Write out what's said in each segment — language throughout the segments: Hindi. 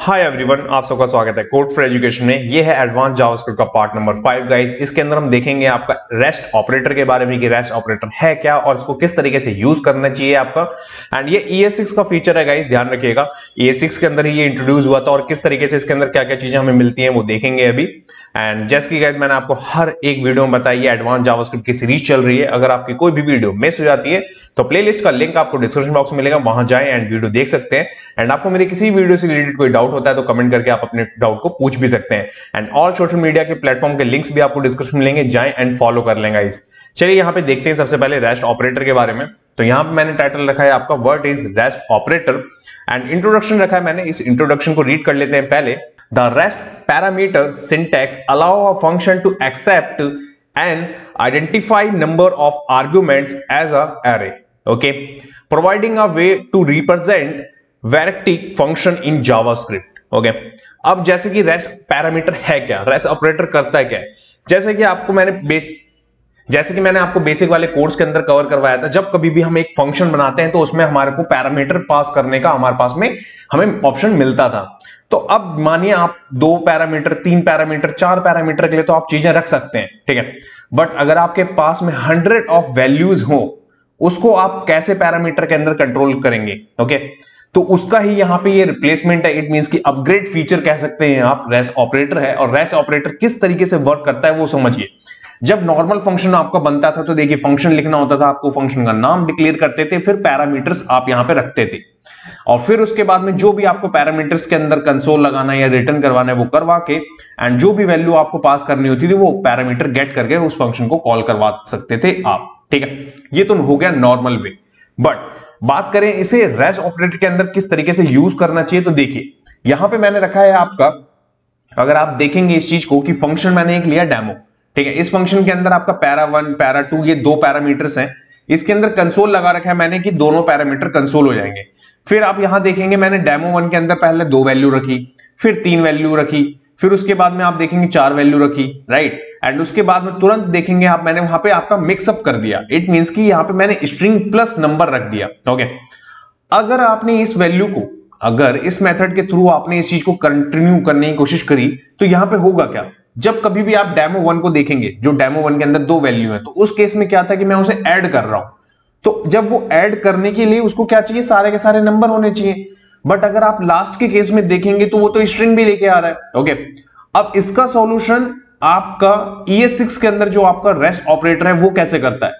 हाय एवरीवन, आप सबका स्वागत है कोड फॉर एजुकेशन में। ये है एडवांस जावास्क्रिप्ट का पार्ट नंबर 5 गाइस। इसके अंदर हम देखेंगे आपका रेस्ट ऑपरेटर के बारे में कि रेस्ट ऑपरेटर है क्या और इसको किस तरीके से यूज करना चाहिए आपका। एंड ये ES6 का फीचर है गाइस, ध्यान रखिएगा। ES6 के अंदर ही ये इंट्रोड्यूस हुआ था और किस तरीके से इसके अंदर क्या क्या चीजें हमें मिलती हैं वो देखेंगे अभी। एंड जैसे कि गाइस मैंने आपको हर एक वीडियो में बताई है, एडवांस जावास्क्रिप्ट की सीरीज चल रही है। अगर आपकी कोई भी वीडियो मिस हो जाती है तो प्लेलिस्ट का लिंक आपको डिस्क्रिप्शन बॉक्स में मिलेगा, वहां जाएं एंड वीडियो देख सकते हैं। एंड आपको मेरी किसी वीडियो से रिलेटेड कोई डाउट होता है तो कमेंट करके आप अपने डाउट को पूछ भी सकते हैं। एंड ऑल सोशल मीडिया के प्लेटफॉर्म के लिंक्स भी आपको डिस्क्रिप्शन में मिलेंगे, जाएं एंड फॉलो कर लेंगे गाइस। चलिए यहाँ पे देखते हैं सबसे पहले रेस्ट ऑपरेटर के बारे में। तो यहाँ पे मैंने टाइटल रखा है आपका what is rest operator and introduction रखा है मैंने। इस इंट्रोडक्शन को रीड कर लेते हैं पहले। The rest parameter syntax allow a function to accept and identify number of arguments as a array, okay, providing a way to represent variadic function in JavaScript. Okay, अब जैसे कि रेस्ट पैरामीटर है क्या, रेस्ट ऑपरेटर करता है क्या, जैसे कि मैंने आपको बेसिक वाले कोर्स के अंदर कवर करवाया था। जब कभी भी हम एक फंक्शन बनाते हैं तो उसमें हमारे को पैरामीटर पास करने का हमारे पास में हमें ऑप्शन मिलता था। तो अब मानिए आप 2 पैरामीटर, 3 पैरामीटर, 4 पैरामीटर के लिए तो आप चीजें रख सकते हैं, ठीक है। बट अगर आपके पास में 100 ऑफ वैल्यूज हो, उसको आप कैसे पैरामीटर के अंदर कंट्रोल करेंगे? ओके, तो उसका ही यहां पे ये रिप्लेसमेंट है। इट मींस कि अपग्रेड फीचर कह सकते हैं आप, रेस्ट ऑपरेटर है। और रेस्ट ऑपरेटर किस तरीके से वर्क करता है वो समझिए। जब नॉर्मल फंक्शन आपका बनता था तो देखिए फंक्शन लिखना होता था, आपको फंक्शन का नाम डिक्लेयर करते थे, फिर पैरामीटर्स आप यहां पे रखते थे और फिर उसके बाद में जो भी आपको पैरामीटर्स के अंदर कंसोल लगाना है या रिटर्न करवाना है वो करवा के एंड जो भी वैल्यू आपको पास करनी होती थी वो पैरामीटर गेट करके उस फंक्शन को कॉल करवा सकते थे आप, ठीक है। ये तो हो गया नॉर्मल वे। बट बात करें इसे रेस्ट ऑपरेटर के अंदर किस तरीके से यूज करना चाहिए, तो देखिए यहां पे मैंने रखा है आपका, अगर आप देखेंगे इस चीज को कि फंक्शन मैंने एक लिया डेमो, ठीक है। इस फंक्शन के अंदर आपका पैरा 1 पैरा 2 ये 2 पैरामीटर्स हैं। इसके अंदर कंसोल लगा रखा है मैंने कि दोनों पैरामीटर कंसोल हो जाएंगे। फिर आप यहां देखेंगे मैंने डेमो 1 के अंदर पहले 2 वैल्यू रखी, फिर 3 वैल्यू रखी, फिर उसके बाद में आप देखेंगे 4 वैल्यू रखी, राइट। एंड उसके बाद में तुरंत देखेंगे आप मैंने वहां पे आपका मिक्सअप कर दिया। इट मींस कि यहां पे मैंने स्ट्रिंग प्लस नंबर रख दिया, ओके। अगर आपने इस वैल्यू को, अगर इस मेथड के थ्रू आपने इस चीज को कंटिन्यू करने की कोशिश करी तो यहां पे होगा क्या, जब कभी भी आप डेमो 1 को देखेंगे, जो डेमो 1 के अंदर 2 वैल्यू है, तो उस केस में क्या था कि मैं उसे ऐड कर रहा हूं। तो जब वो ऐड करने के लिए उसको क्या चाहिए, सारे के सारे नंबर होने चाहिए। बट अगर आप लास्ट के केस में देखेंगे तो वो तो स्ट्रिंग भी लेके आ रहा है, ओके। अब इसका सॉल्यूशन आपका ES6 के अंदर जो आपका रेस्ट ऑपरेटर है वो कैसे करता है,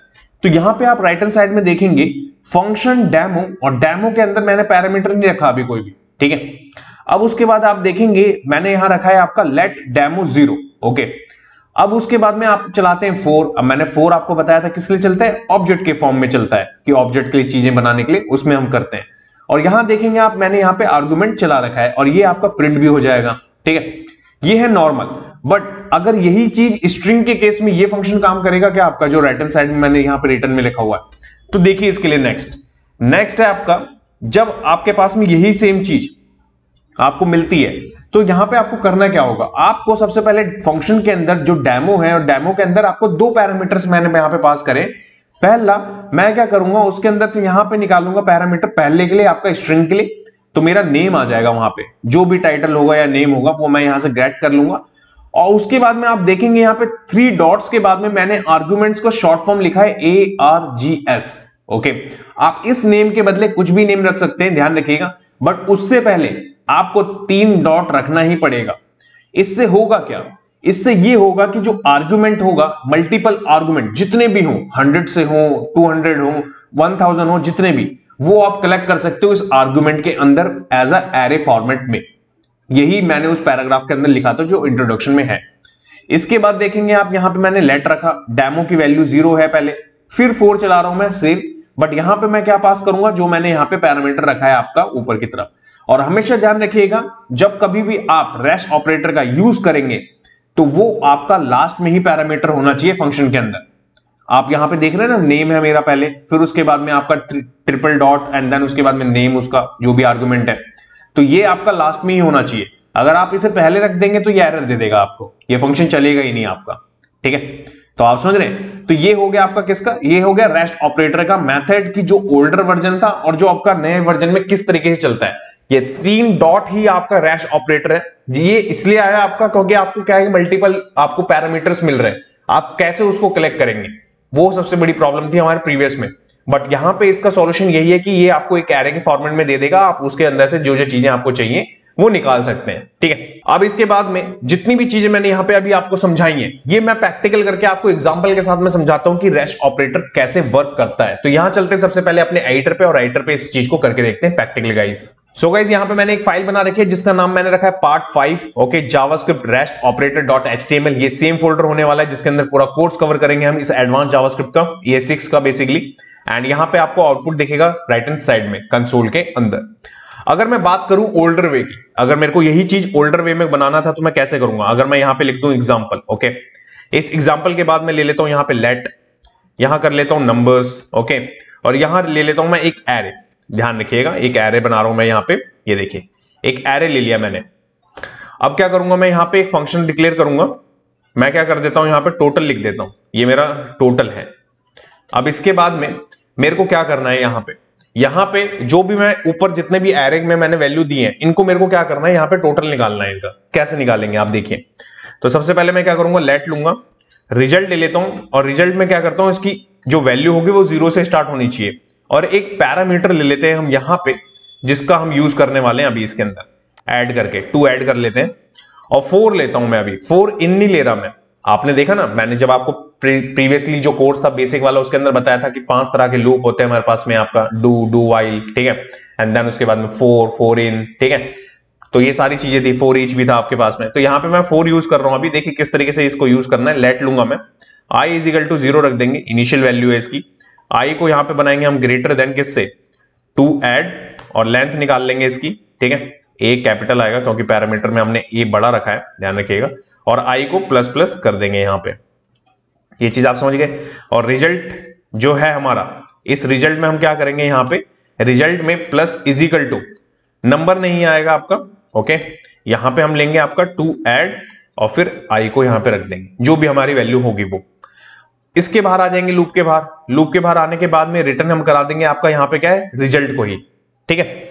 तो यहां पे आप राइट हैंड साइड में देखेंगे फंक्शन डेमो, और डेमो के अंदर मैंने पैरामीटर नहीं रखा अभी कोई भी, ठीक है। अब उसके बाद आप देखेंगे मैंने यहां रखा है आपका लेट डेमो 0, ओके। अब उसके बाद में आप चलाते हैं 4। अब मैंने 4 आपको बताया था किस लिए चलता है, ऑब्जेक्ट के फॉर्म में चलता है कि ऑब्जेक्ट के लिए चीजें बनाने के लिए उसमें हम करते हैं। और यहां देखेंगे आप मैंने यहां पे आर्गुमेंट चला रखा है और ये आपका प्रिंट भी हो जाएगा, ठीक है। ये है नॉर्मल। बट अगर यही चीज स्ट्रिंग के केस में ये फंक्शन काम करेगा क्या आपका, जो राइट हैंड साइड में मैंने यहां पे रिटर्न में लिखा हुआ है, तो देखिए इसके लिए नेक्स्ट है आपका, जब आपके पास में यही सेम चीज आपको मिलती है तो यहां पे आपको करना क्या होगा, आपको सबसे पहले फंक्शन के अंदर जो डेमो है और डेमो के अंदर आपको 2 पैरामीटर्स मैंने यहां पे पास करें। पहला मैं क्या करूंगा, उसके अंदर से यहां पे निकालूंगा पैरामीटर पहले के लिए आपका स्ट्रिंग के लिए, तो मेरा नेम आ जाएगा वहां पे, जो भी टाइटल होगा या नेम होगा वो मैं यहां से गेट कर लूंगा। और उसके बाद में आप देखेंगे यहां पे 3 डॉट्स के बाद में मैंने आर्गुमेंट्स को शॉर्ट फॉर्म लिखा है ARGS, ओके। आप इस नेम के बदले कुछ भी नेम रख सकते हैं, ध्यान रखिएगा। बट उससे पहले आपको 3 डॉट रखना ही पड़ेगा। इससे होगा क्या, इससे ये होगा कि जो आर्गुमेंट होगा, मल्टीपल आर्गुमेंट जितने भी हो, 100 से हो, 200 हो, 1000 हो, जितने भी, वो आप कलेक्ट कर सकते हो इस आर्गुमेंट के अंदर एज अ एरे फॉर्मेट में। यही मैंने उस पैराग्राफ के अंदर लिखा था जो इंट्रोडक्शन में है। इसके बाद देखेंगे आप यहां पे मैंने लेट रखा, डेमो की वैल्यू 0 है पहले, फिर 4 चला रहा हूं मैं सेव। बट यहां पे मैं क्या पास करूंगा, जो मैंने यहां पे पैरामीटर रखा है आपका ऊपर की तरफ। और हमेशा ध्यान रखिएगा जब कभी भी आप रेस्ट ऑपरेटर का यूज करेंगे तो वो आपका लास्ट में ही पैरामीटर होना चाहिए फंक्शन के अंदर। आप यहां पे देख रहे हैं ना, नेम है मेरा पहले, फिर उसके बाद में आपका ट्रिपल डॉट एंड देन उसके बाद में नेम, उसका जो भी आर्गुमेंट है, तो ये आपका लास्ट में ही होना चाहिए। अगर आप इसे पहले रख देंगे तो ये एरर दे देगा आपको, ये फंक्शन चलेगा ही नहीं आपका, ठीक है। तो आप समझ रहे हैं, तो ये हो गया आपका किसका, ये हो गया रेस्ट ऑपरेटर का मेथड की जो ओल्डर वर्जन था और जो आपका नए वर्जन में किस तरीके से चलता है। ये 3 डॉट ही आपका रैश ऑपरेटर है जी। ये इसलिए आया आपका क्योंकि आपको क्या है, मल्टीपल आपको पैरामीटर्स मिल रहे हैं, आप कैसे उसको कलेक्ट करेंगे, वो सबसे बड़ी प्रॉब्लम थी हमारे प्रीवियस में। बट यहां पे इसका सॉल्यूशन यही है कि ये आपको एक एरे के फॉर्मेट में दे देगा, आप उसके अंदर से जो जो चीजें आपको चाहिए वो निकाल सकते हैं, ठीक है। अब इसके बाद में जितनी भी चीजें मैंने यहां पे अभी आपको समझाई हैं, ये मैं प्रैक्टिकल करके आपको एग्जांपल के साथ में समझाता हूं कि रैश ऑपरेटर कैसे वर्क करता है। तो यहां चलते हैं सबसे पहले अपने एडिटर पे, और एडिटर पे इस चीज को करके देखते हैं प्रैक्टिकल गाइस। सो गाइस यहां पे मैंने एक फाइल बना रखी है जिसका नाम मैंने रखा है part 5, okay, JavaScript rash operator dot HTML. ये सेम फोल्डर होने वाला है जिसके अंदर पूरा कोर्स कवर करेंगे हम इस एडवांस जावास्क्रिप्ट का, ये 6 का बेसिकली। एंड यहां पे आपको आउटपुट दिखेगा राइट हैंड साइड में कंसोल के अंदर। अगर मैं बात करूं ओल्डर वे की, अगर मेरे को यही चीज ओल्डर वे में बनाना था तो मैं कैसे करूंगा, अगर मैं यहां पे लिख दूं एग्जांपल, ओके, इस एग्जांपल के बाद मैं ले लेता हूं यहां पे लेट, यहां कर लेता हूं नंबर्स, ओके, और यहां ले लेता हूं मैं एक एरे, ध्यान रखिएगा एक एरे बना रहा हूं मैं यहां पे, ये देखिए एक एरे ले लिया मैंने। अब क्या करूंगा मैं यहां पे एक फंक्शन डिक्लेयर करूंगा, मैं क्या कर देता हूं यहां पे टोटल लिख देता हूं, ये मेरा टोटल है। अब इसके बाद में मेरे को क्या करना है, यहां पे जो भी मैं ऊपर जितने भी एरे में मैंने वैल्यू दी है, इनको मेरे को क्या करना है, यहां पे टोटल निकालना है इनका। कैसे निकालेंगे आप देखिए। तो सबसे पहले मैं क्या करूंगा, लेट लूंगा, रिजल्ट ले लेता हूं, और रिजल्ट में क्या करता हूं, इसकी जो वैल्यू होगी वो 0 से स्टार्ट होनी चाहिए, और एक पैरामीटर ले लेते हैं हम यहां पे जिसका हम यूज करने वाले हैं अभी इसके अंदर ऐड करके, 2 ऐड कर लेते हैं, और 4 लेता हूं मैं अभी, 4 इन नहीं ले रहा मैं। आपने देखा ना, मैंने जब आपको प्रीवियसली जो कोर्स था बेसिक वाला उसके अंदर बताया था कि 5 तरह के लूप होते हैं हमारे पास में, आपका डू वाइल, ठीक है, एंड देन उसके बाद में 4 इन, ठीक है, तो ये सारी चीजें थी, 4 ईच भी था आपके पास में। तो यहां पे मैं 4 यूज कर रहा हूं अभी, देखिए किस तरीके से इसको यूज करना है। लेट लूंगा मैं, i इज इक्वल टू 0 रख देंगे, इनिशियल वैल्यू है इसकी, i को यहां पे बनाएंगे हम ग्रेटर देन किससे, 2 ऐड, और लेंथ निकाल लेंगे इसकी, ठीक है, a कैपिटल आएगा क्योंकि पैरामीटर में हमने a बड़ा रखा है, ध्यान रखिएगा, और i को प्लस प्लस कर देंगे यहां पे, ये चीज आप समझ गए। और रिजल्ट जो है हमारा, इस रिजल्ट में हम क्या करेंगे, यहां पे रिजल्ट में plus is equal to, number नहीं आएगा आपका, ओके, यहां पे हम लेंगे आपका 2 ऐड, और फिर i को यहां पे रख देंगे, जो भी हमारी वैल्यू होगी वो। इसके बाहर आ जाएंगे लूप के बाहर, लूप के बाहर आने के बाद में रिटर्न हम करा देंगे आपका यहां पे क्या है, रिजल्ट को ही, ठीक है।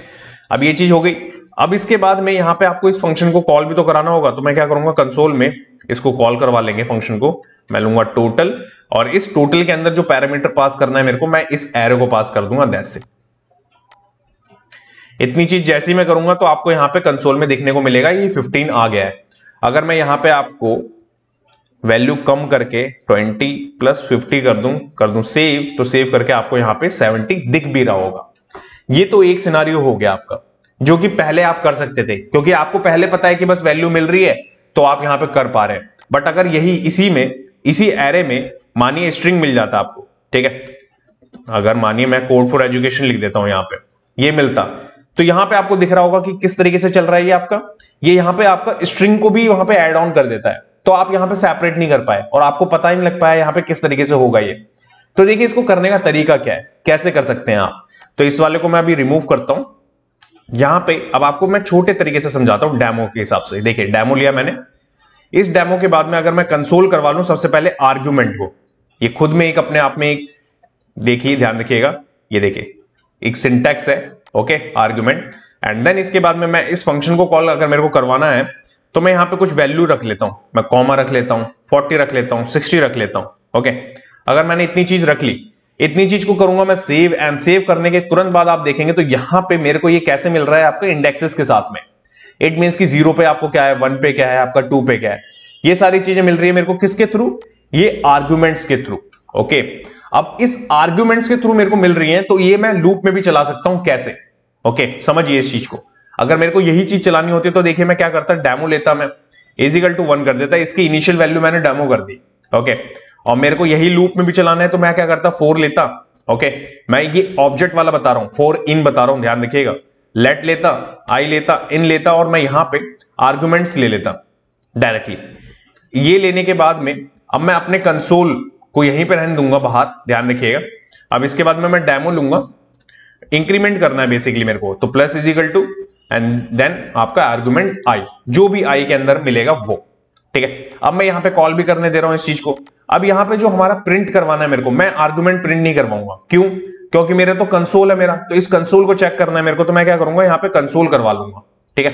अब ये चीज हो गई। अब इसके बाद में यहां पे आपको इस फंक्शन को कॉल भी तो कराना होगा, तो मैं क्या करूंगा, कंसोल में इसको कॉल करवा लेंगे फंक्शन को, मैं लूंगा टोटल, और इस टोटल के अंदर जो पैरामीटर पास करना है मेरे को, मैं इस एरो को पास कर दूंगा, दैट्स इट। इतनी चीज जैसी मैं करूंगा तो आपको यहां पे कंसोल में दिखने को मिलेगा ये 15 आ गया है। अगर मैं यहां पे आपको वैल्यू कम करके 20 प्लस 50 कर दूं सेव, तो सेव करके आपको यहां पे 70 दिख भी रहा होगा। ये तो एक सिनारियो हो गया आपका, जो कि पहले आप कर सकते थे, क्योंकि आपको पहले पता है कि बस वैल्यू मिल रही है तो आप यहां पे कर पा रहे हैं। बट अगर यही इसी एरे में मानिए स्ट्रिंग मिल जाता आपको, ठीक है, अगर मानिए मैं कोड फॉर एजुकेशन लिख देता हूं यहां पे, ये मिलता, तो यहां पे आपको दिख रहा होगा कि किस तरीके से चल रहा है ये आपका, ये यहां पे आपका स्ट्रिंग को भी वहां पे ऐड ऑन कर देता है, तो आप यहां पे सेपरेट नहीं कर पाए और आपको पता ही नहीं लग पाया यहां पे किस तरीके से होगा ये। तो देखिए इसको करने का तरीका क्या है, कैसे कर सकते हैं आप। तो इस वाले को मैं अभी रिमूव करता हूं यहां पे। अब आपको मैं छोटे तरीके से समझाता हूं डेमो के हिसाब से। देखिए डेमो लिया मैंने, इस डेमो के बाद में अगर मैं कंसोल करवा लूं सबसे पहले आर्ग्यूमेंट को, ये खुद में एक अपने आप में एक, देखिए ध्यान रखिएगा, ये देखिए एक सिंटैक्स है, ओके, आर्ग्यूमेंट, एंड देन इसके बाद में मैं इस फंक्शन को कॉल अगर मेरे को करवाना है तो मैं यहां पे कुछ वैल्यू रख लेता हूं, मैं कॉमा रख लेता हूं, 40 रख लेता हूं, 60 रख लेता हूं, ओके। अगर मैंने इतनी चीज रख ली, इतनी चीज को करूंगा मैं सेव, एंड सेव करने के तुरंत बाद आप देखेंगे तो यहां पे मेरे को ये कैसे मिल रहा है आपके इंडेक्सेस के साथ में। इट मींस कि 0 पे आपको क्या है, 1 पे क्या है, आपका 2 पे क्या है, ये सारी चीजें मिल रही है मेरे को किसके थ्रू, ये आर्ग्यूमेंट्स के थ्रू, ओके। अब इस आर्ग्यूमेंट्स के थ्रू मेरे को मिल रही है, तो ये मैं लूप में भी चला सकता हूं, कैसे, ओके, समझिए इस चीज को। अगर मेरे को यही चीज चलानी होती तो देखिए मैं क्या करता, डेमो लेता, मैं इज इक्वल टू 1 कर देता, इसकी इनिशियल वैल्यू मैंने डेमो कर दी, ओके, और मेरे को यही लूप में भी चलाना है तो मैं क्या करता, 4 लेता, ओके, मैं ये ऑब्जेक्ट वाला बता रहा हूं, 4 इन बता रहा हूं, ध्यान रखिएगा, लेट लेता, आई लेता, इन लेता, और मैं यहां पे आर्ग्यूमेंट्स ले लेता डायरेक्टली। ये लेने के बाद में अब मैं अपने कंसोल को यहीं पे रहने दूंगा बाहर, ध्यान रखिएगा। अब इसके बाद में मैं डेमो लूंगा, इंक्रीमेंट करना है बेसिकली मेरे को, तो plus is equal to and then आपका आर्गुमेंट आई, जो भी आई के अंदर मिलेगा वो, ठीक है। अब मैं यहां पे कॉल भी करने दे रहा हूं इस चीज को। अब यहां पे जो हमारा प्रिंट करवाना है मेरे को, मैं आर्गुमेंट प्रिंट नहीं करवाऊंगा, क्यों, क्योंकि मेरे तो कंसोल है मेरा, तो इस कंसोल को चेक करना है मेरे को, तो मैं क्या करूंगा यहाँ पे कंसोल करवा लूंगा। ठीक है,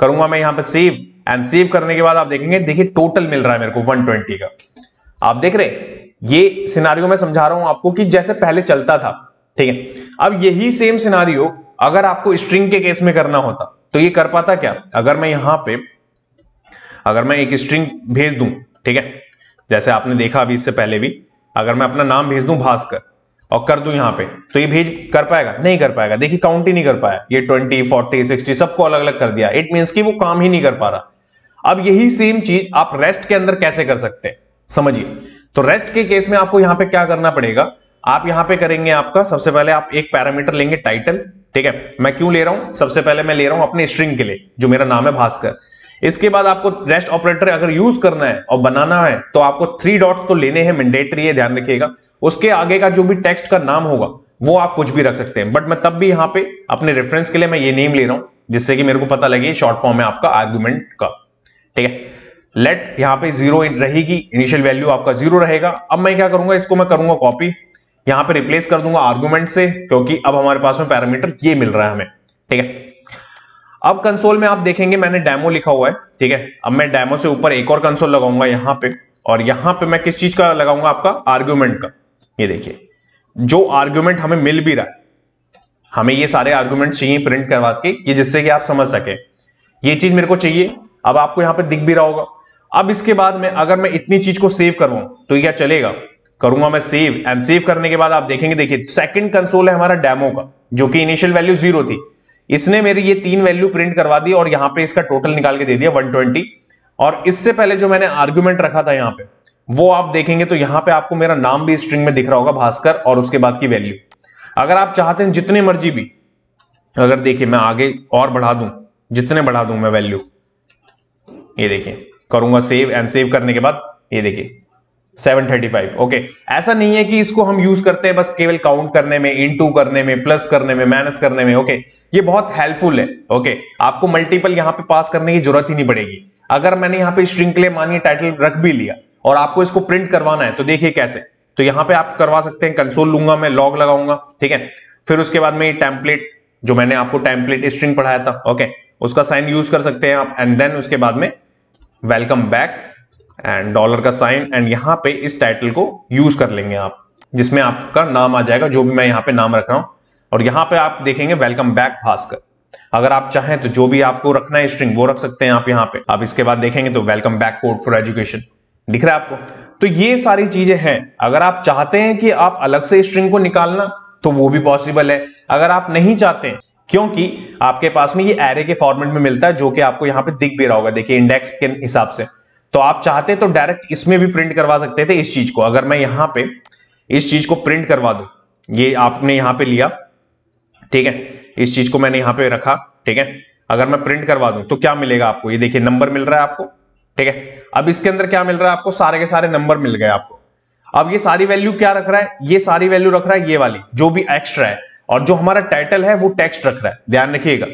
करूंगा मैं यहाँ पे सेव, एंड सेव करने के बाद आप देखेंगे, देखिए टोटल मिल रहा है मेरे को 120 का। आप देख रहे हैं, ये सिनारियो मैं समझा रहा हूं आपको कि जैसे पहले चलता था। ठीक है, अब यही सेम सिनारियो अगर आपको स्ट्रिंग के केस में करना होता तो ये कर पाता क्या? अगर मैं यहां पे अगर मैं एक स्ट्रिंग भेज दूं, ठीक है, जैसे आपने देखा अभी इससे पहले भी, अगर मैं अपना नाम भेज दूं भास्कर और कर दूं यहां पे, तो ये भेज कर पाएगा? नहीं कर पाएगा। देखिए काउंट ही नहीं कर पाया, ये 20, 40, 60 सबको अलग अलग कर दिया। इट मींस कि वो काम ही नहीं कर पा रहा। अब यही सेम चीज आप रेस्ट के अंदर कैसे कर सकते हैं, समझिए। तो रेस्ट के केस में आपको यहां पे क्या करना पड़ेगा, आप यहां पे करेंगे, आपका सबसे पहले आप एक पैरामीटर लेंगे टाइटल। ठीक है, मैं क्यों ले रहा हूं, सबसे पहले मैं ले रहा हूं अपने स्ट्रिंग के लिए जो मेरा नाम है भास्कर। इसके बाद आपको रेस्ट ऑपरेटर अगर यूज करना है और बनाना है तो आपको 3 डॉट्स तो लेने हैं, मैंडेटरी है, ध्यान रखिएगा। उसके आगे का जो भी टेक्स्ट का नाम होगा वो आप कुछ भी रख सकते हैं, बट मैं तब भी यहां पे अपने रेफरेंस के लिए मैं ये नेम ले रहा हूं, जिससे कि मेरे को पता लगे शॉर्ट फॉर्म है आपका आर्गुमेंट का। ठीक है, लेट यहां पे 0 रहेगी, इनिशियल वैल्यू आपका 0 रहेगा। अब मैं क्या करूंगा, इसको मैं करूंगा कॉपी, यहां पे रिप्लेस कर दूंगा आर्गुमेंट से, क्योंकि अब हमारे पास में पैरामीटर ये मिल रहा है हमें। ठीक है, अब कंसोल में आप देखेंगे मैंने डेमो लिखा हुआ है। ठीक है, अब मैं डेमो से ऊपर एक और कंसोल लगाऊंगा यहां पे, और यहां पे मैं किस चीज का लगाऊंगा, आपका आर्गुमेंट का। ये देखिए जो आर्गुमेंट हमें मिल भी रहा है, हमें ये सारे आर्गुमेंट चाहिए प्रिंट करवा के, ये जिससे कि आप समझ सके ये चीज मेरे को चाहिए। अब आपको यहां पे दिख भी रहा होगा। अब इसके बाद में अगर मैं इतनी चीज को सेव करवाऊं तो क्या चलेगा, करूंगा मैं सेव, एंड सेव करने के बाद आप देखेंगे, देखिए सेकंड कंसोल है हमारा डेमो का, जो कि इनिशियल वैल्यू 0 थी। इसने मेरी ये 3 वैल्यू प्रिंट करवा दी और यहां पे इसका टोटल निकाल के दे दिया 120। और इससे पहले जो मैंने आर्गुमेंट रखा था यहां पे, वो आप देखेंगे तो यहां पे आपको मेरा नाम भी स्ट्रिंग में दिख रहा होगा भास्कर, और उसके बाद की वैल्यू। अगर आप चाहते हैं जितने मर्जी भी, अगर देखिए मैं आगे और बढ़ा दूं, जितने बढ़ा दूं मैं वैल्यू, ये देखिए करूंगा सेव, एंड सेव करने के बाद ये देखिए 735। ओके, ऐसा नहीं है कि इसको हम यूज करते हैं बस केवल काउंट करने में, इनटू करने में, प्लस करने में, माइनस करने में। ओके, ये बहुत हेल्पफुल है। ओके, आपको मल्टीपल यहां पे पास करने की जरूरत ही नहीं पड़ेगी। अगर मैंने यहां पे स्ट्रिंग के लिए मानिए टाइटल रख भी लिया और आपको इसको प्रिंट करवाना है, तो देखिए कैसे, तो यहां पे आप करवा सकते हैं। कंसोल लूंगा मैं, लॉग लगाऊंगा, ठीक है, फिर उसके बाद में ये टेम्पलेट, जो मैंने आपको टेम्पलेट स्ट्रिंग पढ़ाया था, ओके, उसका साइन यूज कर सकते हैं आप, एंड देन उसके बाद में वेलकम बैक एंड डॉलर का साइन, एंड यहां पे इस टाइटल को यूज कर लेंगे आप, जिसमें आपका नाम आ जाएगा, जो भी मैं यहां पे नाम रख रहा हूं। और यहां पे आप देखेंगे वेलकम बैक भास्कर। अगर आप चाहें तो जो भी आपको रखना है स्ट्रिंग वो रख सकते हैं आप यहां पे। आप इसके बाद देखेंगे तो welcome back code for education दिख रहा है आपको। तो ये सारी चीजें हैं। अगर आप चाहते हैं कि आप अलग से स्ट्रिंग को निकालना, तो वो भी पॉसिबल है। अगर आप नहीं चाहते, क्योंकि आपके पास में ये एरे के फॉर्मेट में मिलता है, जो कि आपको यहां पे दिख भी रहा होगा, देखिए इंडेक्स के हिसाब से। तो आप चाहते तो डायरेक्ट इसमें भी प्रिंट करवा सकते थे इस चीज को। अगर मैं यहां पे इस चीज को प्रिंट करवा दूं, ये आपने यहां पे लिया, ठीक है, इस चीज को मैंने यहां पे रखा, ठीक है, अगर मैं प्रिंट करवा दूं तो क्या मिलेगा आपको, ये देखिए नंबर मिल रहा है आपको, ठीक है। अब इसके अंदर क्या मिल रहा है आपको, सारे के सारे नंबर मिल गए आपको। अब ये सारी वैल्यू क्या रख रहा है, ये सारी वैल्यू रख रहा है ये वाली जो भी एक्स्ट्रा है, और जो हमारा टाइटल है वो टेक्स्ट रख रहा है, ध्यान रखिएगा।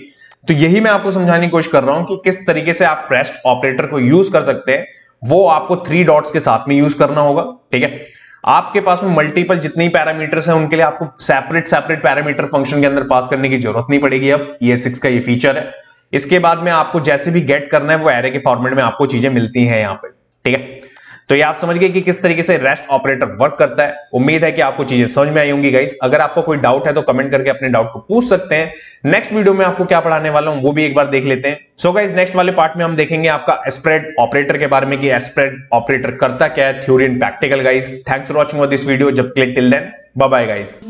तो यही मैं आपको समझाने की कोशिश कर रहा हूं कि किस तरीके से आप रेस्ट ऑपरेटर को यूज कर सकते हैं। वो आपको 3 डॉट्स के साथ में यूज करना होगा, ठीक है। आपके पास में मल्टीपल जितनी पैरामीटर्स हैं उनके लिए आपको सेपरेट पैरामीटर फंक्शन के अंदर पास करने की जरूरत नहीं पड़ेगी। अब ES6 का ये फीचर है। इसके बाद में आपको जैसे भी गेट करना है वो एरे के फॉर्मेट में आपको चीजें मिलती हैं यहाँ पे, ठीक है। तो ये आप समझ गए कि किस तरीके से रेस्ट ऑपरेटर वर्क करता है। उम्मीद है कि आपको चीजें समझ में आई होंगी गाइस। अगर आपको कोई डाउट है तो कमेंट करके अपने डाउट को पूछ सकते हैं। नेक्स्ट वीडियो में आपको क्या पढ़ाने वाला हूं वो भी एक बार देख लेते हैं। सो गाइस, नेक्स्ट वाले पार्ट में हम देखेंगे आपका स्प्रेड ऑपरेटर के बारे में कि स्प्रेड ऑपरेटर करता क्या है, theory and practical guys. Thanks for watching this video. जब click till then, bye bye guys.